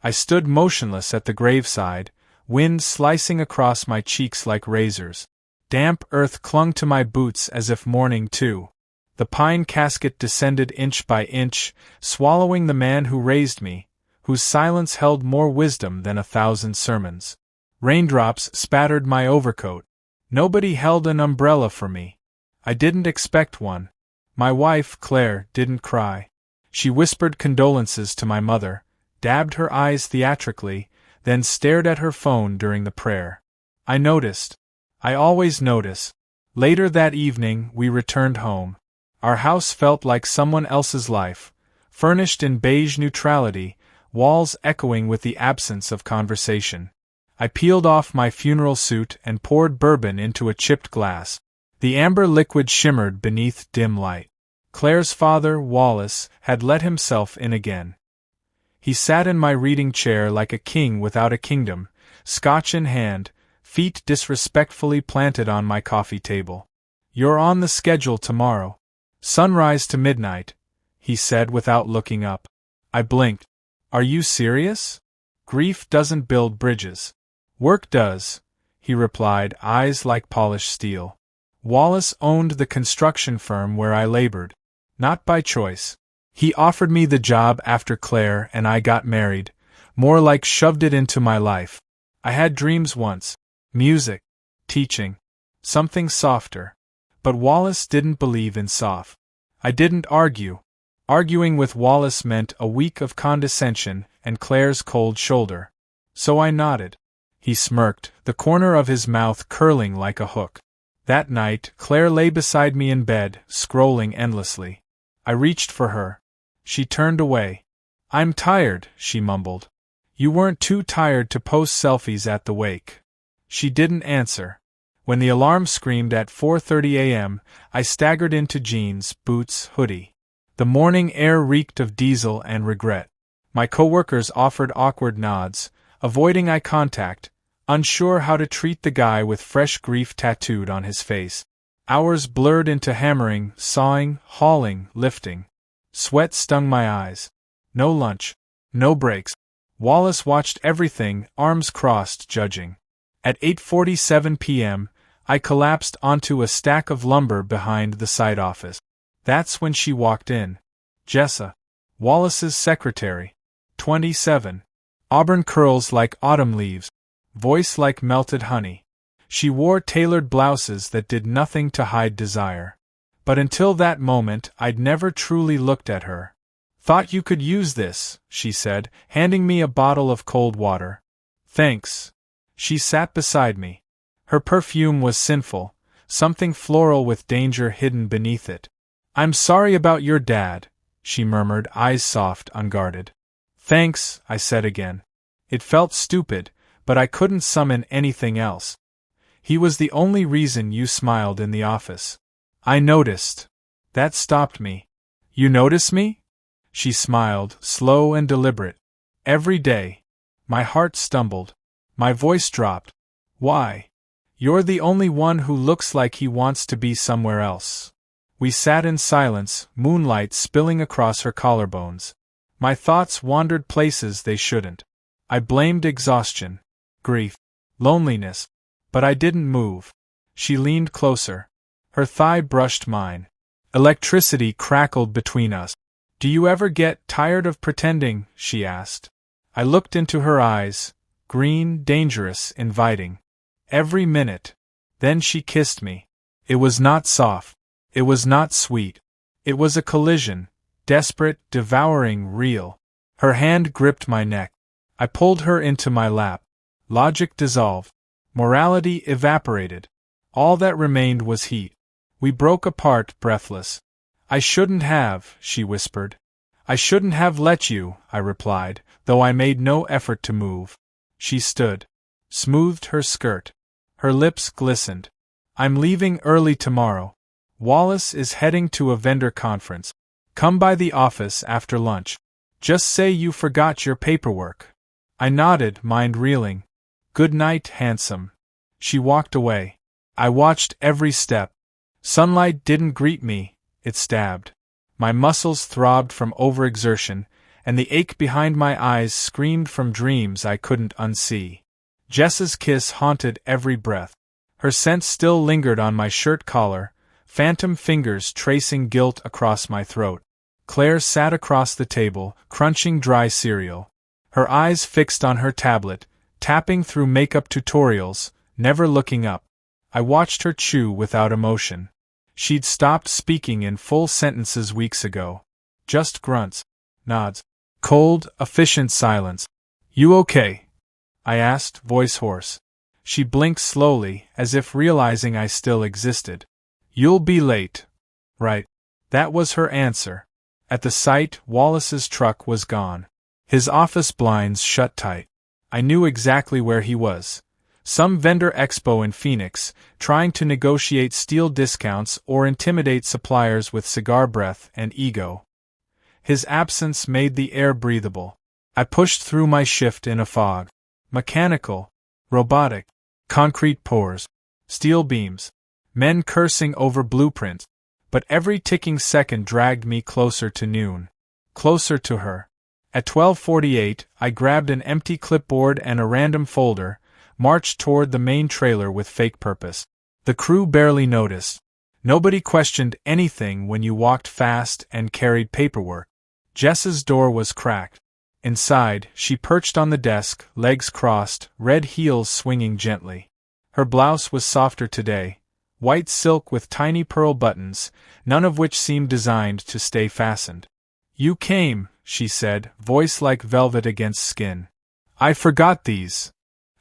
I stood motionless at the graveside, wind slicing across my cheeks like razors. Damp earth clung to my boots as if mourning too. The pine casket descended inch by inch, swallowing the man who raised me, whose silence held more wisdom than 1,000 sermons. Raindrops spattered my overcoat. Nobody held an umbrella for me. I didn't expect one. My wife, Claire, didn't cry. She whispered condolences to my mother, dabbed her eyes theatrically, then stared at her phone during the prayer. I noticed. I always notice. Later that evening, we returned home. Our house felt like someone else's life, furnished in beige neutrality, walls echoing with the absence of conversation. I peeled off my funeral suit and poured bourbon into a chipped glass. The amber liquid shimmered beneath dim light. Claire's father, Wallace, had let himself in again. He sat in my reading chair like a king without a kingdom, scotch in hand, feet disrespectfully planted on my coffee table. "You're on the schedule tomorrow. Sunrise to midnight," he said without looking up. I blinked. "Are you serious?" "Grief doesn't build bridges. Work does," he replied, eyes like polished steel. Wallace owned the construction firm where I labored. Not by choice. He offered me the job after Claire and I got married, more like shoved it into my life. I had dreams once. Music. Teaching. Something softer. But Wallace didn't believe in soft. I didn't argue. Arguing with Wallace meant a week of condescension and Claire's cold shoulder. So I nodded. He smirked, the corner of his mouth curling like a hook. That night, Claire lay beside me in bed, scrolling endlessly. I reached for her. She turned away. "I'm tired," she mumbled. "You weren't too tired to post selfies at the wake." She didn't answer. When the alarm screamed at 4:30 a.m., I staggered into jeans, boots, hoodie. The morning air reeked of diesel and regret. My coworkers offered awkward nods, avoiding eye contact, unsure how to treat the guy with fresh grief tattooed on his face. Hours blurred into hammering, sawing, hauling, lifting. Sweat stung my eyes. No lunch. No breaks. Wallace watched everything, arms crossed, judging. At 8:47 p.m., I collapsed onto a stack of lumber behind the side office. That's when she walked in. Jessa. Wallace's secretary. 27. Auburn curls like autumn leaves. Voice like melted honey. She wore tailored blouses that did nothing to hide desire. But until that moment, I'd never truly looked at her. "Thought you could use this," she said, handing me a bottle of cold water. "Thanks." She sat beside me. Her perfume was sinful, something floral with danger hidden beneath it. "I'm sorry about your dad," she murmured, eyes soft, unguarded. "Thanks," I said again. It felt stupid, but I couldn't summon anything else. "He was the only reason you smiled in the office." I noticed. That stopped me. "You notice me?" She smiled, slow and deliberate. "Every day." My heart stumbled. My voice dropped. "Why?" "You're the only one who looks like he wants to be somewhere else." We sat in silence, moonlight spilling across her collarbones. My thoughts wandered places they shouldn't. I blamed exhaustion, grief, loneliness. But I didn't move. She leaned closer. Her thigh brushed mine. Electricity crackled between us. "Do you ever get tired of pretending?" she asked. I looked into her eyes, green, dangerous, inviting. "Every minute." Then she kissed me. It was not soft. It was not sweet. It was a collision, desperate, devouring, real. Her hand gripped my neck. I pulled her into my lap. Logic dissolved. Morality evaporated. All that remained was heat. We broke apart, breathless. "I shouldn't have," she whispered. "I shouldn't have let you," I replied, though I made no effort to move. She stood. Smoothed her skirt. Her lips glistened. "I'm leaving early tomorrow. Wallace is heading to a vendor conference. Come by the office after lunch. Just say you forgot your paperwork." I nodded, mind reeling. "Good night, handsome." She walked away. I watched every step. Sunlight didn't greet me, it stabbed. My muscles throbbed from overexertion, and the ache behind my eyes screamed from dreams I couldn't unsee. Jessa's kiss haunted every breath. Her scent still lingered on my shirt collar, phantom fingers tracing guilt across my throat. Claire sat across the table, crunching dry cereal. Her eyes fixed on her tablet, tapping through makeup tutorials, never looking up. I watched her chew without emotion. She'd stopped speaking in full sentences weeks ago. Just grunts, nods, cold, efficient silence. "You okay?" I asked, voice hoarse. She blinked slowly, as if realizing I still existed. "You'll be late." "Right." That was her answer. At the sight, Wallace's truck was gone. His office blinds shut tight. I knew exactly where he was. Some vendor expo in Phoenix, trying to negotiate steal discounts or intimidate suppliers with cigar breath and ego. His absence made the air breathable. I pushed through my shift in a fog. Mechanical, robotic, concrete pours, steel beams, men cursing over blueprints. But every ticking second dragged me closer to noon. Closer to her. At 12:48, I grabbed an empty clipboard and a random folder, marched toward the main trailer with fake purpose. The crew barely noticed. Nobody questioned anything when you walked fast and carried paperwork. Jessa's door was cracked. Inside, she perched on the desk, legs crossed, red heels swinging gently. Her blouse was softer today, white silk with tiny pearl buttons, none of which seemed designed to stay fastened. "You came," she said, voice like velvet against skin. "I forgot these."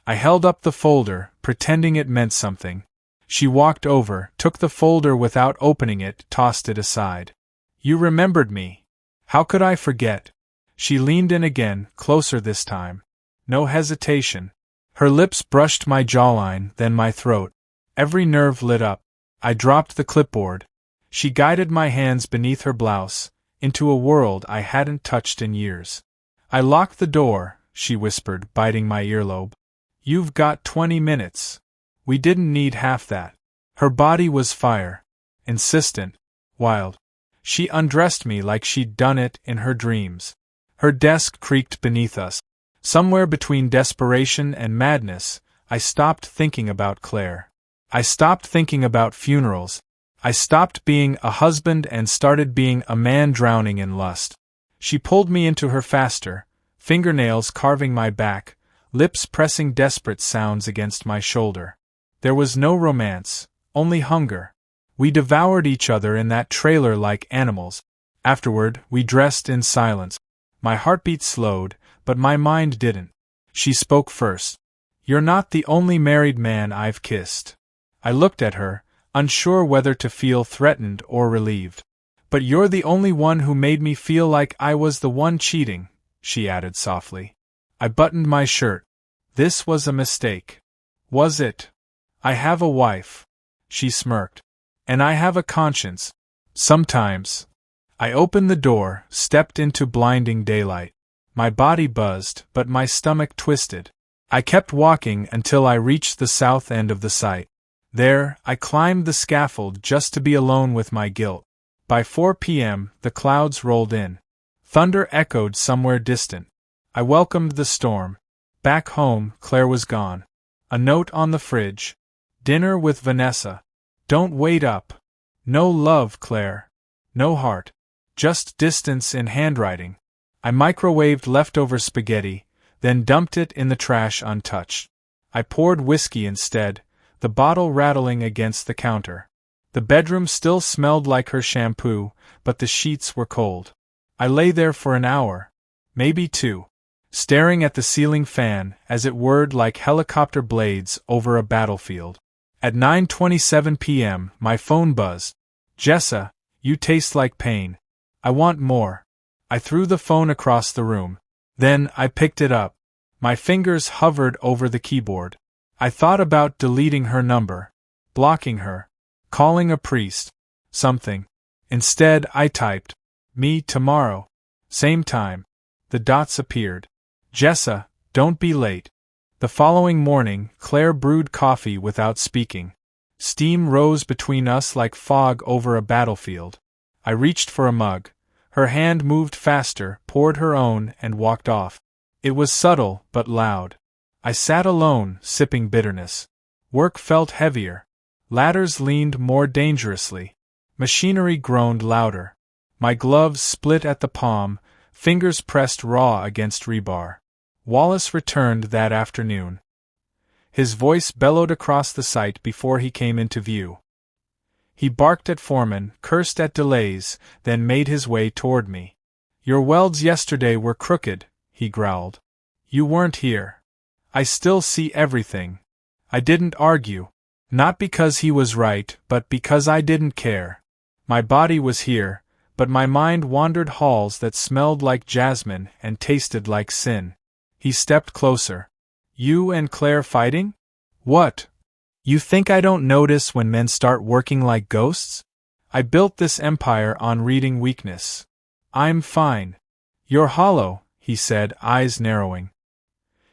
I held up the folder, pretending it meant something. She walked over, took the folder without opening it, tossed it aside. "You remembered me. How could I forget?" She leaned in again, closer this time. No hesitation. Her lips brushed my jawline, then my throat. Every nerve lit up. I dropped the clipboard. She guided my hands beneath her blouse, into a world I hadn't touched in years. "I locked the door," she whispered, biting my earlobe. "You've got 20 minutes. We didn't need half that." Her body was fire. Insistent. Wild. She undressed me like she'd done it in her dreams. Her desk creaked beneath us. Somewhere between desperation and madness, I stopped thinking about Claire. I stopped thinking about funerals. I stopped being a husband and started being a man drowning in lust. She pulled me into her faster, fingernails carving my back, lips pressing desperate sounds against my shoulder. There was no romance, only hunger. We devoured each other in that trailer like animals. Afterward, we dressed in silence. My heartbeat slowed, but my mind didn't. She spoke first. "You're not the only married man I've kissed." I looked at her, unsure whether to feel threatened or relieved. "But you're the only one who made me feel like I was the one cheating," she added softly. I buttoned my shirt. This was a mistake. Was it? "I have a wife," she smirked. "And I have a conscience. Sometimes." I opened the door, stepped into blinding daylight. My body buzzed, but my stomach twisted. I kept walking until I reached the south end of the site. There, I climbed the scaffold just to be alone with my guilt. By 4 p.m., the clouds rolled in. Thunder echoed somewhere distant. I welcomed the storm. Back home, Claire was gone. A note on the fridge. "Dinner with Vanessa. Don't wait up. No love, Claire. No heart. Just distance in handwriting." I microwaved leftover spaghetti, then dumped it in the trash untouched. I poured whiskey instead, the bottle rattling against the counter. The bedroom still smelled like her shampoo, but the sheets were cold. I lay there for an hour, maybe 2, staring at the ceiling fan as it whirred like helicopter blades over a battlefield. At 9:27 p.m., my phone buzzed. "Jessa, you taste like pain. I want more." I threw the phone across the room. Then I picked it up. My fingers hovered over the keyboard. I thought about deleting her number, blocking her, calling a priest, something. Instead, I typed, "Me tomorrow. Same time." The dots appeared. "Jessa, don't be late." The following morning, Claire brewed coffee without speaking. Steam rose between us like fog over a battlefield. I reached for a mug. Her hand moved faster, poured her own, and walked off. It was subtle, but loud. I sat alone, sipping bitterness. Work felt heavier. Ladders leaned more dangerously. Machinery groaned louder. My gloves split at the palm, fingers pressed raw against rebar. Wallace returned that afternoon. His voice bellowed across the site before he came into view. He barked at foremen, cursed at delays, then made his way toward me. "Your welds yesterday were crooked," he growled. "You weren't here. I still see everything." I didn't argue. Not because he was right, but because I didn't care. My body was here, but my mind wandered halls that smelled like jasmine and tasted like sin. He stepped closer. "You and Claire fighting? What? You think I don't notice when men start working like ghosts? I built this empire on reading weakness. I'm fine." "You're hollow," he said, eyes narrowing.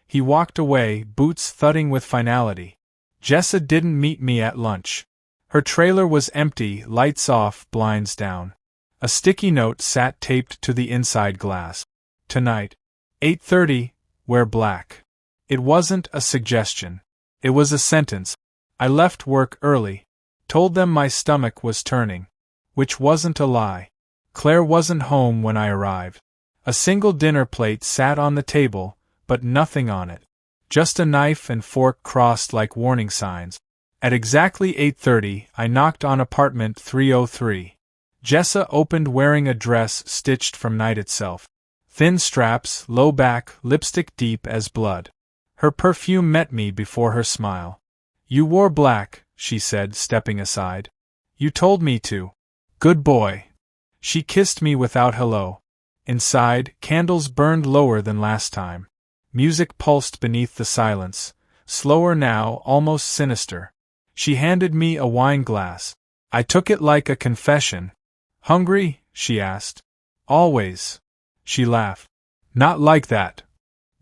He walked away, boots thudding with finality. Jessa didn't meet me at lunch. Her trailer was empty, lights off, blinds down. A sticky note sat taped to the inside glass. "Tonight, 8:30, wear black." It wasn't a suggestion. It was a sentence. I left work early. Told them my stomach was turning. Which wasn't a lie. Claire wasn't home when I arrived. A single dinner plate sat on the table, but nothing on it. Just a knife and fork crossed like warning signs. At exactly 8:30, I knocked on apartment 303. Jessa opened wearing a dress stitched from night itself. Thin straps, low back, lipstick deep as blood. Her perfume met me before her smile. "You wore black," she said, stepping aside. "You told me to. Good boy." She kissed me without hello. Inside, candles burned lower than last time. Music pulsed beneath the silence, slower now, almost sinister. She handed me a wine glass. I took it like a confession. "Hungry?" she asked. "Always." She laughed. "Not like that."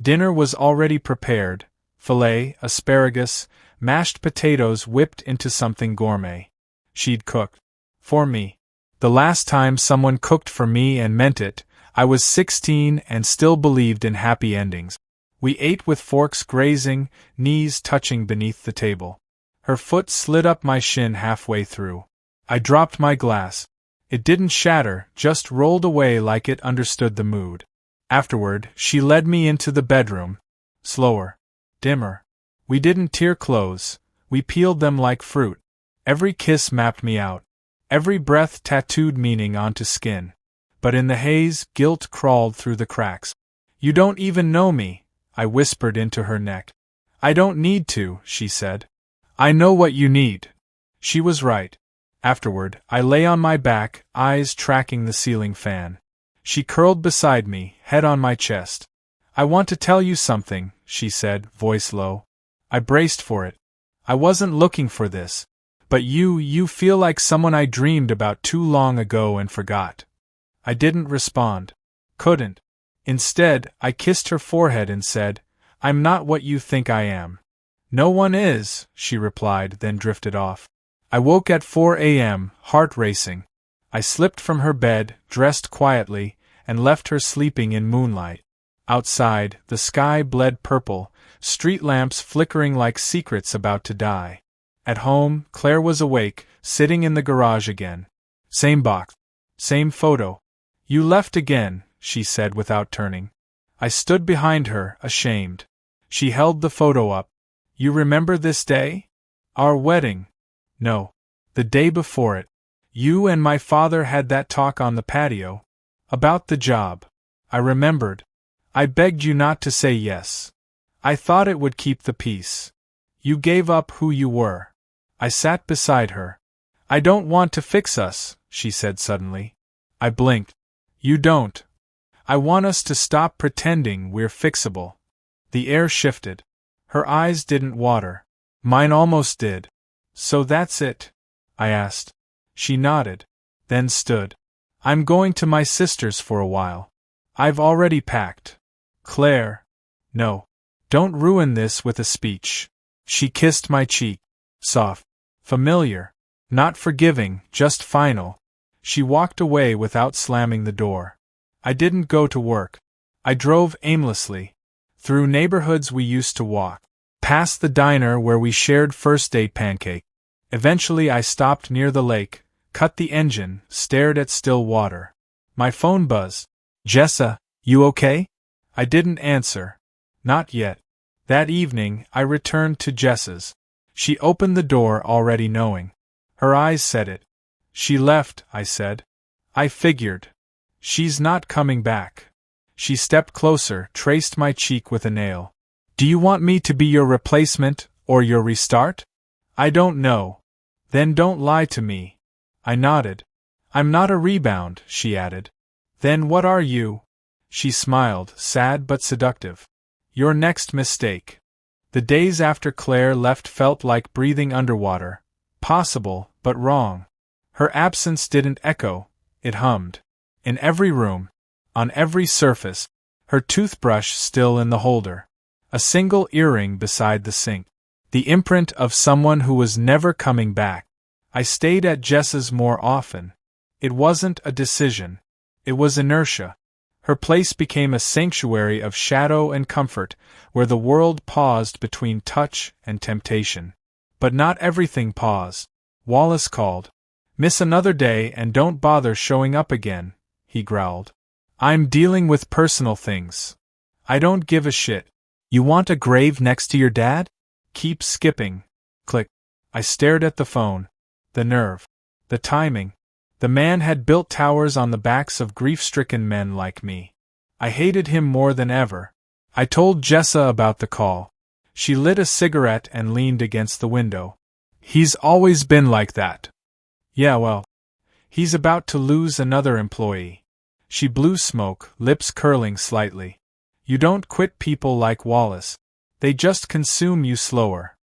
Dinner was already prepared: filet, asparagus, mashed potatoes whipped into something gourmet. She'd cooked. For me. The last time someone cooked for me and meant it, I was 16 and still believed in happy endings. We ate with forks grazing, knees touching beneath the table. Her foot slid up my shin halfway through. I dropped my glass. It didn't shatter, just rolled away like it understood the mood. Afterward, she led me into the bedroom. Slower. Dimmer. We didn't tear clothes, we peeled them like fruit. Every kiss mapped me out. Every breath tattooed meaning onto skin. But in the haze, guilt crawled through the cracks. "You don't even know me," I whispered into her neck. "I don't need to," she said. "I know what you need." She was right. Afterward, I lay on my back, eyes tracking the ceiling fan. She curled beside me, head on my chest. "I want to tell you something," she said, voice low. I braced for it. "I wasn't looking for this. But you feel like someone I dreamed about too long ago and forgot." I didn't respond. Couldn't. Instead, I kissed her forehead and said, "I'm not what you think I am." "No one is," she replied, then drifted off. I woke at 4 a.m., heart racing. I slipped from her bed, dressed quietly, and left her sleeping in moonlight. Outside, the sky bled purple, street lamps flickering like secrets about to die. At home, Claire was awake, sitting in the garage again. Same box. Same photo. "You left again," she said without turning. I stood behind her, ashamed. She held the photo up. "You remember this day? Our wedding?" "No. The day before it. You and my father had that talk on the patio. About the job." I remembered. "I begged you not to say yes. I thought it would keep the peace. You gave up who you were." I sat beside her. "I don't want to fix us," she said suddenly. I blinked. "You don't. I want us to stop pretending we're fixable." The air shifted. Her eyes didn't water. Mine almost did. "So that's it?" I asked. She nodded. Then stood. "I'm going to my sister's for a while. I've already packed." "Claire." "No. Don't ruin this with a speech." She kissed my cheek. Soft. Familiar. Not forgiving, just final. She walked away without slamming the door. I didn't go to work. I drove aimlessly. Through neighborhoods we used to walk. Past the diner where we shared first-date pancake. Eventually I stopped near the lake, cut the engine, stared at still water. My phone buzzed. "Jessa, you okay?" I didn't answer. Not yet. That evening, I returned to Jessa's. She opened the door already knowing. Her eyes said it. "She left," I said. "I figured. She's not coming back." She stepped closer, traced my cheek with a nail. "Do you want me to be your replacement, or your restart?" "I don't know." "Then don't lie to me." I nodded. "I'm not a rebound," she added. "Then what are you?" She smiled, sad but seductive. "Your next mistake." The days after Claire left felt like breathing underwater. Possible, but wrong. Her absence didn't echo, it hummed. In every room, on every surface, her toothbrush still in the holder. A single earring beside the sink. The imprint of someone who was never coming back. I stayed at Jessa's more often. It wasn't a decision. It was inertia. Her place became a sanctuary of shadow and comfort, where the world paused between touch and temptation. But not everything paused. Wallace called. "Miss another day and don't bother showing up again," he growled. "I'm dealing with personal things." "I don't give a shit." "You want a grave next to your dad?" "Keep skipping." Click. I stared at the phone. The nerve. The timing. The man had built towers on the backs of grief-stricken men like me. I hated him more than ever. I told Jessa about the call. She lit a cigarette and leaned against the window. "He's always been like that." "Yeah, well, he's about to lose another employee." She blew smoke, lips curling slightly. "You don't quit people like Wallace. They just consume you slower."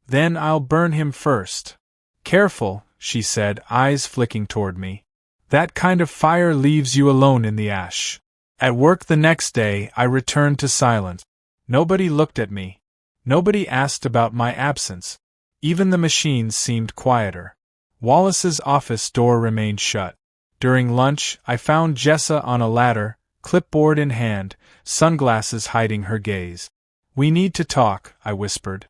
"Then I'll burn him first." "Careful," she said, eyes flicking toward me. "That kind of fire leaves you alone in the ash." At work the next day, I returned to silence. Nobody looked at me. Nobody asked about my absence. Even the machines seemed quieter. Wallace's office door remained shut. During lunch, I found Jessa on a ladder, clipboard in hand, sunglasses hiding her gaze. "We need to talk," I whispered.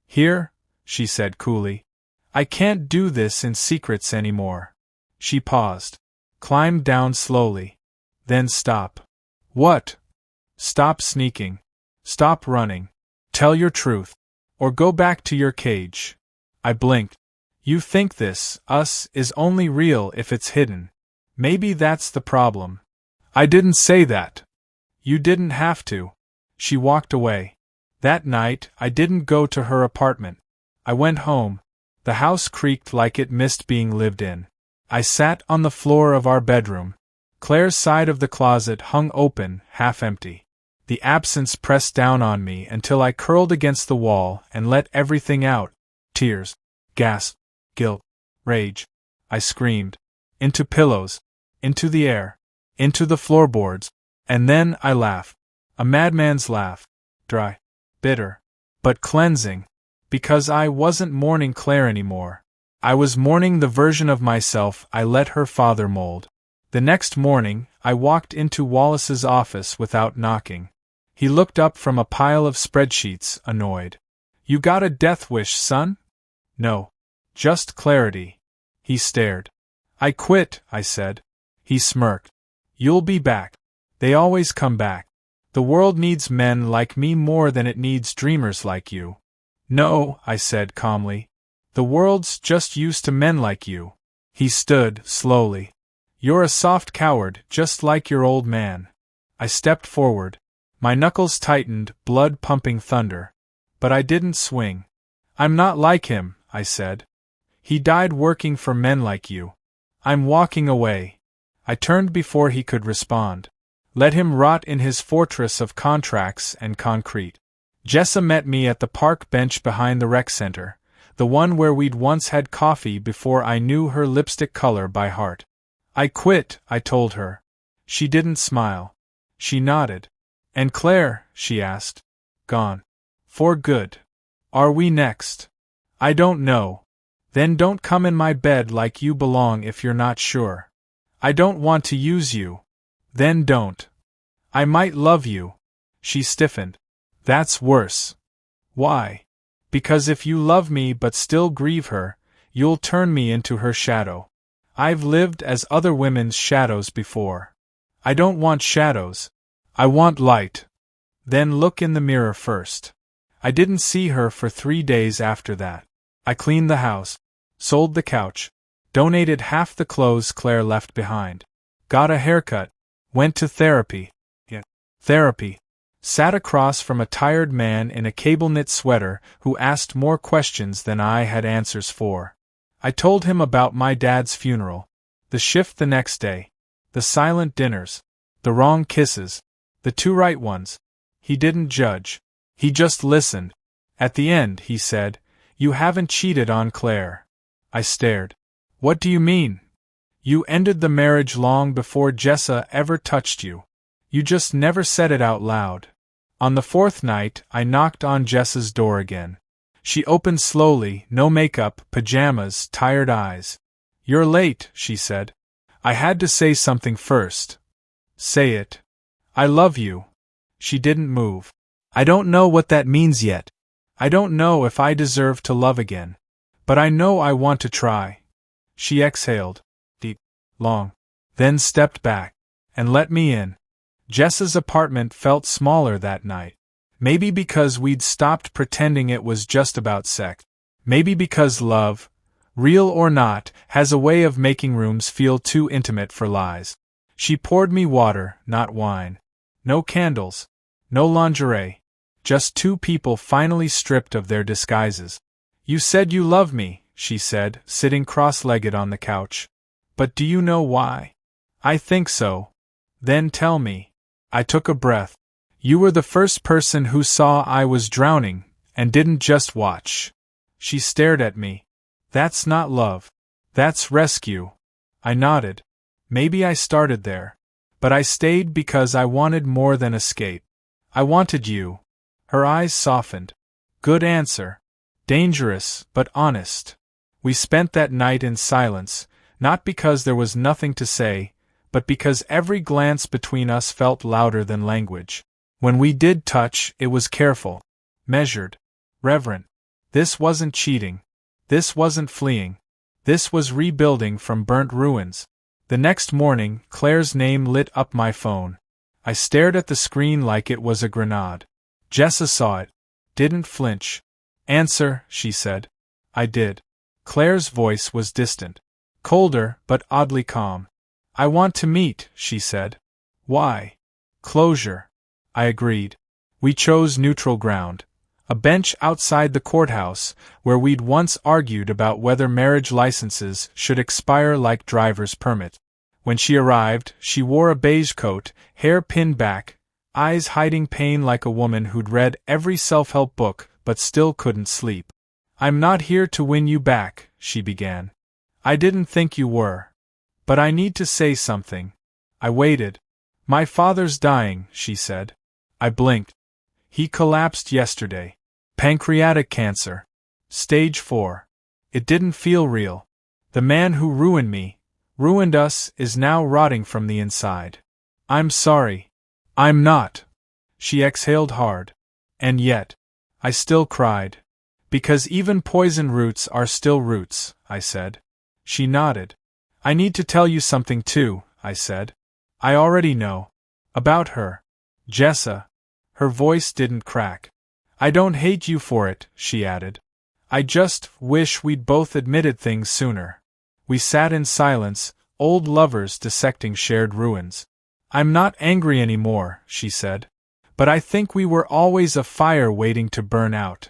"Here?" she said coolly. "I can't do this in secrets anymore." She paused. Climbed down slowly. "Then stop." "What?" "Stop sneaking. Stop running. Tell your truth. Or go back to your cage." I blinked. "You think this, us, is only real if it's hidden. Maybe that's the problem." "I didn't say that." "You didn't have to." She walked away. That night, I didn't go to her apartment. I went home. The house creaked like it missed being lived in. I sat on the floor of our bedroom. Claire's side of the closet hung open, half empty. The absence pressed down on me until I curled against the wall and let everything out. Tears. Gasp. Guilt. Rage. I screamed. Into pillows. Into the air. Into the floorboards. And then I laughed. A madman's laugh. Dry. Bitter. But cleansing. Because I wasn't mourning Claire anymore. I was mourning the version of myself I let her father mold. The next morning, I walked into Wallace's office without knocking. He looked up from a pile of spreadsheets, annoyed. "You got a death wish, son?" "No. Just clarity." He stared. "I quit," I said. He smirked. "You'll be back. They always come back. The world needs men like me more than it needs dreamers like you." "No," I said calmly. "The world's just used to men like you." He stood, slowly. "You're a soft coward, just like your old man." I stepped forward. My knuckles tightened, blood pumping thunder. But I didn't swing. "I'm not like him," I said. "He died working for men like you. I'm walking away." I turned before he could respond. Let him rot in his fortress of contracts and concrete. Jessa met me at the park bench behind the rec center, the one where we'd once had coffee before I knew her lipstick color by heart. "I quit," I told her. She didn't smile. She nodded. "And Claire?" she asked. "Gone. For good." "Are we next?" "I don't know." "Then don't come in my bed like you belong if you're not sure." I don't want to use you. Then don't. I might love you. She stiffened. That's worse. Why? Because if you love me but still grieve her, you'll turn me into her shadow. I've lived as other women's shadows before. I don't want shadows. I want light. Then look in the mirror first. I didn't see her for 3 days after that. I cleaned the house, sold the couch, donated half the clothes Claire left behind, got a haircut, went to therapy. Therapy. Sat across from a tired man in a cable-knit sweater who asked more questions than I had answers for. I told him about my dad's funeral, the shift the next day, the silent dinners, the wrong kisses, the 2 right ones. He didn't judge. He just listened. At the end, he said, "You haven't cheated on Claire." I stared. "What do you mean? You ended the marriage long before Jessa ever touched you. You just never said it out loud." On the 4th night, I knocked on Jessa's door again. She opened slowly, no makeup, pajamas, tired eyes. "You're late," she said. "I had to say something first." "Say it." "I love you." She didn't move. "I don't know what that means yet. I don't know if I deserve to love again. But I know I want to try." She exhaled, deep, long, then stepped back, and let me in. Jessa's apartment felt smaller that night. Maybe because we'd stopped pretending it was just about sex. Maybe because love, real or not, has a way of making rooms feel too intimate for lies. She poured me water, not wine. No candles. No lingerie. Just 2 people finally stripped of their disguises. "You said you love me," she said, sitting cross-legged on the couch. "But do you know why?" "I think so." "Then tell me." I took a breath. "You were the first person who saw I was drowning, and didn't just watch." She stared at me. "That's not love. That's rescue." I nodded. Maybe I started there. But I stayed because I wanted more than escape. I wanted you. Her eyes softened. Good answer. Dangerous, but honest. We spent that night in silence, not because there was nothing to say, but because every glance between us felt louder than language. When we did touch, it was careful, measured, reverent. This wasn't cheating. This wasn't fleeing. This was rebuilding from burnt ruins. The next morning, Claire's name lit up my phone. I stared at the screen like it was a grenade. Jessa saw it. Didn't flinch. "Answer," she said. I did. Claire's voice was distant. Colder, but oddly calm. "I want to meet," she said. "Why?" "Closure." I agreed. We chose neutral ground. A bench outside the courthouse, where we'd once argued about whether marriage licenses should expire like driver's permit. When she arrived, she wore a beige coat, hair pinned back, eyes hiding pain like a woman who'd read every self-help book but still couldn't sleep. "I'm not here to win you back," she began. "I didn't think you were. But I need to say something." I waited. "My father's dying," she said. I blinked. "He collapsed yesterday. Pancreatic cancer. Stage 4. It didn't feel real. The man who ruined me, ruined us, is now rotting from the inside. I'm sorry." "I'm not." She exhaled hard. "And yet." I still cried. "Because even poison roots are still roots," I said. She nodded. "I need to tell you something too," I said. "I already know. About her. Jessa." Her voice didn't crack. "I don't hate you for it," she added. "I just wish we'd both admitted things sooner." We sat in silence, old lovers dissecting shared ruins. "I'm not angry anymore," she said. "But I think we were always a fire waiting to burn out.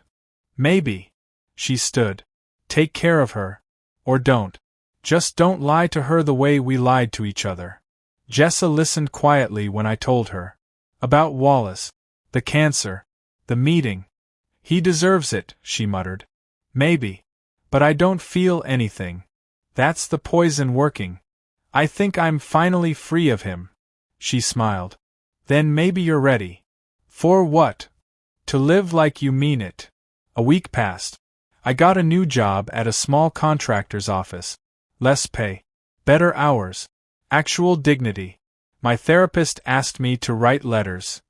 Maybe." She stood. "Take care of her. Or don't. Just don't lie to her the way we lied to each other." Jessa listened quietly when I told her. "About Wallace. The cancer. The meeting. He deserves it," she muttered. "Maybe. But I don't feel anything. That's the poison working. I think I'm finally free of him." She smiled. "Then maybe you're ready." "For what?" "To live like you mean it." A week passed. I got a new job at a small contractor's office. Less pay. Better hours. Actual dignity. My therapist asked me to write letters.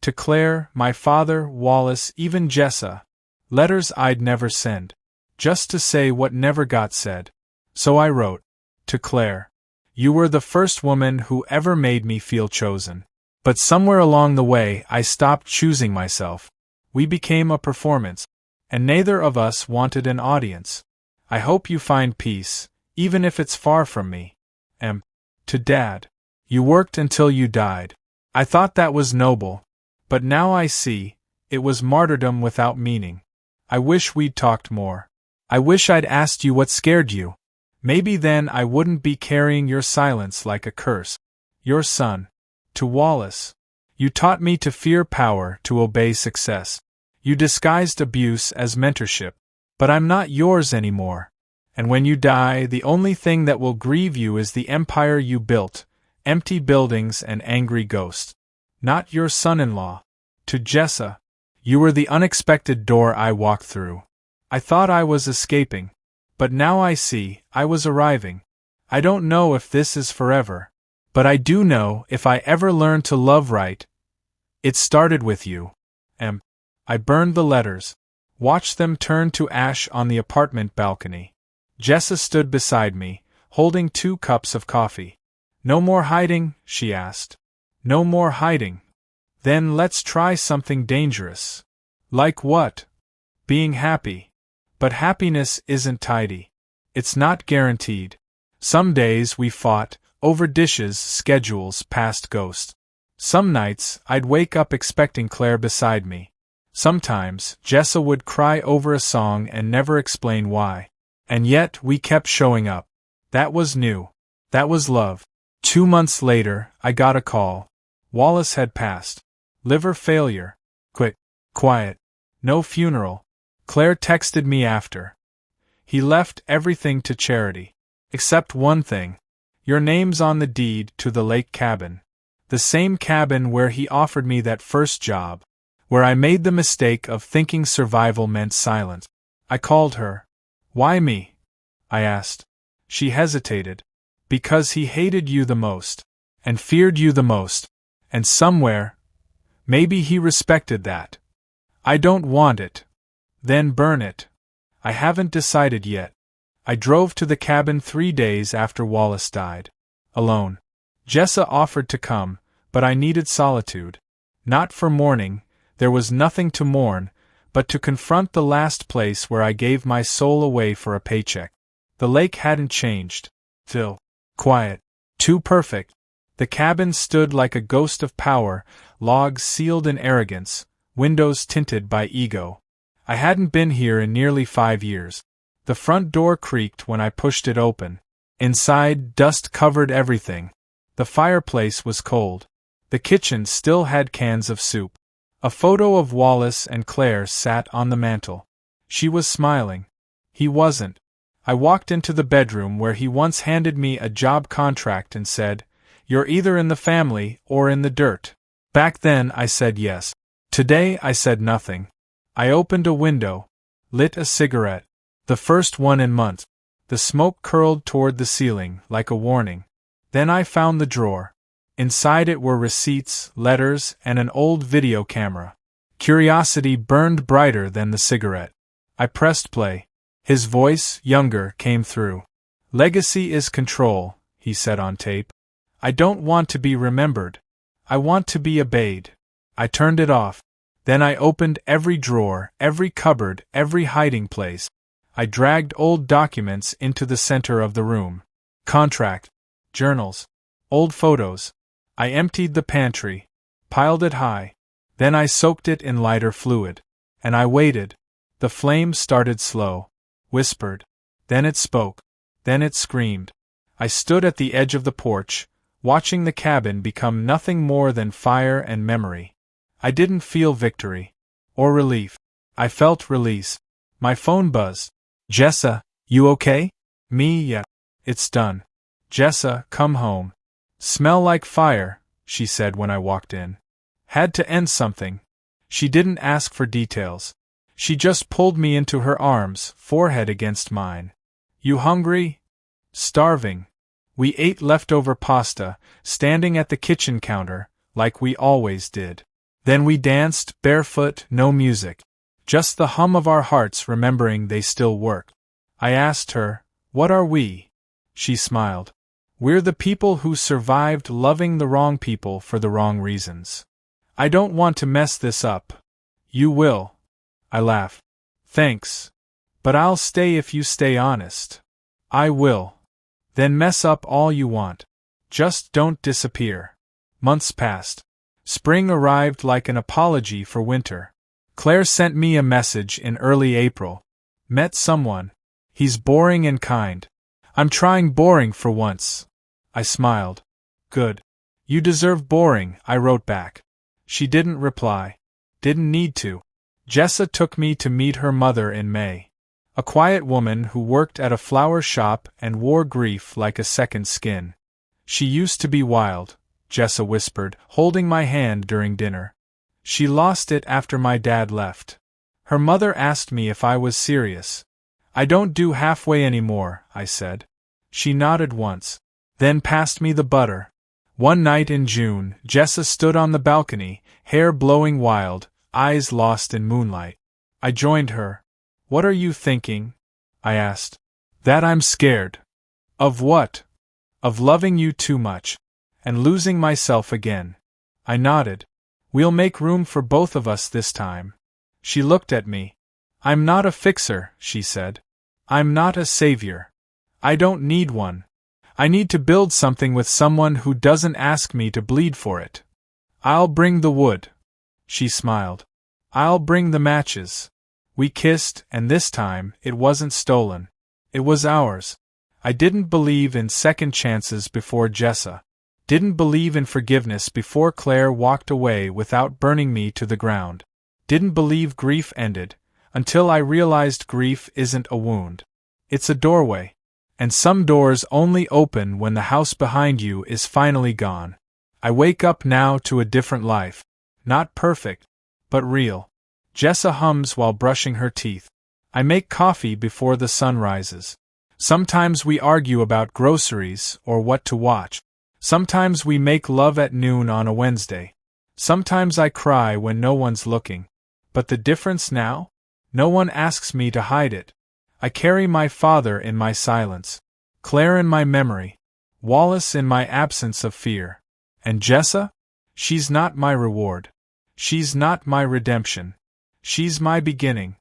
To Claire, my father, Wallace, even Jessa. Letters I'd never send. Just to say what never got said. So I wrote. To Claire. You were the first woman who ever made me feel chosen. But somewhere along the way I stopped choosing myself. We became a performance. And neither of us wanted an audience. I hope you find peace, even if it's far from me. M. To Dad. You worked until you died. I thought that was noble. But now I see, it was martyrdom without meaning. I wish we'd talked more. I wish I'd asked you what scared you. Maybe then I wouldn't be carrying your silence like a curse. Your son. To Wallace. You taught me to fear power, to obey success. You disguised abuse as mentorship. But I'm not yours anymore. And when you die, the only thing that will grieve you is the empire you built, empty buildings and angry ghosts. Not your son-in-law. To Jessa. You were the unexpected door I walked through. I thought I was escaping. But now I see, I was arriving. I don't know if this is forever. But I do know, if I ever learn to love right, it started with you. M. I burned the letters. Watched them turn to ash on the apartment balcony. Jessa stood beside me, holding 2 cups of coffee. No more hiding, she asked. No more hiding. Then let's try something dangerous. Like what? Being happy. But happiness isn't tidy. It's not guaranteed. Some days we fought, over dishes, schedules, past ghosts. Some nights, I'd wake up expecting Claire beside me. Sometimes, Jessa would cry over a song and never explain why. And yet, we kept showing up. That was new. That was love. 2 months later, I got a call. Wallace had passed. Liver failure. Quiet. No funeral. Claire texted me after. He left everything to charity. Except one thing. Your name's on the deed to the lake cabin. The same cabin where he offered me that first job. Where I made the mistake of thinking survival meant silence. I called her. Why me? I asked. She hesitated. Because he hated you the most. And feared you the most. And somewhere, maybe he respected that. I don't want it. Then burn it. I haven't decided yet. I drove to the cabin 3 days after Wallace died. Alone. Jessa offered to come, but I needed solitude. Not for mourning, there was nothing to mourn, but to confront the last place where I gave my soul away for a paycheck. The lake hadn't changed. Still. Quiet. Too perfect. The cabin stood like a ghost of power, logs sealed in arrogance, windows tinted by ego. I hadn't been here in nearly 5 years. The front door creaked when I pushed it open. Inside, dust covered everything. The fireplace was cold. The kitchen still had cans of soup. A photo of Wallace and Claire sat on the mantel. She was smiling. He wasn't. I walked into the bedroom where he once handed me a job contract and said, "You're either in the family or in the dirt." Back then I said yes. Today I said nothing. I opened a window, lit a cigarette, the first one in months. The smoke curled toward the ceiling like a warning. Then I found the drawer. Inside it were receipts, letters, and an old video camera. Curiosity burned brighter than the cigarette. I pressed play. His voice, younger, came through. "Legacy is control," he said on tape. "I don't want to be remembered. I want to be obeyed." I turned it off. Then I opened every drawer, every cupboard, every hiding place. I dragged old documents into the center of the room. Contract, journals, old photos. I emptied the pantry, piled it high. Then I soaked it in lighter fluid. And I waited. The flame started slow, whispered. Then it spoke. Then it screamed. I stood at the edge of the porch, watching the cabin become nothing more than fire and memory. I didn't feel victory. Or relief. I felt release. My phone buzzed. "Jessa, you okay?" "Me, yeah. It's done." "Jessa, come home." "Smell like fire," she said when I walked in. Had to end something. She didn't ask for details. She just pulled me into her arms, forehead against mine. "You hungry?" "Starving." We ate leftover pasta, standing at the kitchen counter, like we always did. Then we danced, barefoot, no music. Just the hum of our hearts remembering they still work. I asked her, "What are we?" She smiled. "We're the people who survived loving the wrong people for the wrong reasons." "I don't want to mess this up." "You will." I laugh. "Thanks. But I'll stay if you stay honest." "I will." "Then mess up all you want. Just don't disappear." Months passed. Spring arrived like an apology for winter. Claire sent me a message in early April. "Met someone. He's boring and kind." "I'm trying boring for once." I smiled. "Good. You deserve boring," I wrote back. She didn't reply. Didn't need to. Jessa took me to meet her mother in May. A quiet woman who worked at a flower shop and wore grief like a second skin. "She used to be wild," Jessa whispered, holding my hand during dinner. "She lost it after my dad left." Her mother asked me if I was serious. "I don't do halfway anymore," I said. She nodded once, then passed me the butter. One night in June, Jessa stood on the balcony, hair blowing wild, eyes lost in moonlight. I joined her. "What are you thinking?" I asked. "That I'm scared." "Of what?" "Of loving you too much. And losing myself again." I nodded. "We'll make room for both of us this time." She looked at me. "I'm not a fixer," she said. "I'm not a savior. I don't need one. I need to build something with someone who doesn't ask me to bleed for it." "I'll bring the wood." She smiled. "I'll bring the matches." We kissed, and this time, it wasn't stolen. It was ours. I didn't believe in second chances before Jessa. Didn't believe in forgiveness before Claire walked away without burning me to the ground. Didn't believe grief ended, until I realized grief isn't a wound. It's a doorway. And some doors only open when the house behind you is finally gone. I wake up now to a different life. Not perfect, but real. Jessa hums while brushing her teeth. I make coffee before the sun rises. Sometimes we argue about groceries or what to watch. Sometimes we make love at noon on a Wednesday. Sometimes I cry when no one's looking. But the difference now? No one asks me to hide it. I carry my father in my silence, Claire in my memory, Wallace in my absence of fear. And Jessa? She's not my reward. She's not my redemption. She's my beginning.